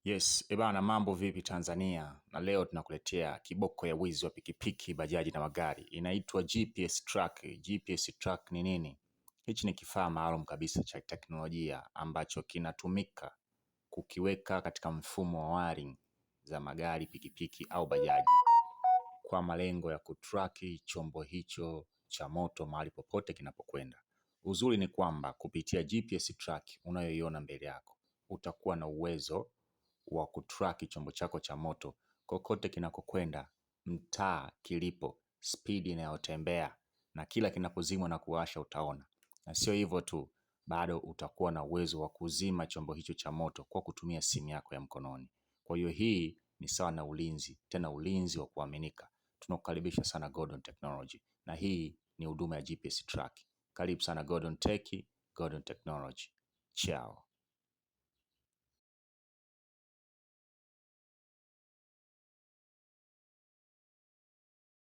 Yes, ebana, mambo vipi Tanzania? Na leo tunakuletea kiboko ya wizi wa pikipiki, bajaji na magari. Inaitwa GPS Track. GPS Track ni nini? Hichi ni kifaa maalum kabisa cha teknolojia ambacho kinatumika kukiweka katika mfumo wa wiring za magari, pikipiki au bajaji kwa malengo ya kutraki chombo hicho cha moto mahali popote kinapokwenda. Uzuri ni kwamba kupitia GPS Track unayoiona mbele yako utakuwa na uwezo wa kutrack chombo chako cha moto kokote kinakokwenda, mtaa kilipo, speed inayotembea, na kila kinapozimwa na kuwasha utaona. Na sio hivyo tu, bado utakuwa na uwezo wa kuzima chombo hicho cha moto kwa kutumia simu yako ya mkononi. Kwa hiyo hii ni sawa na ulinzi, tena ulinzi wa kuaminika. Tunakukaribisha sana Gordon Technology, na hii ni huduma ya GPS Track. Karibu sana Gordon Tech, Gordon Technology. Ciao.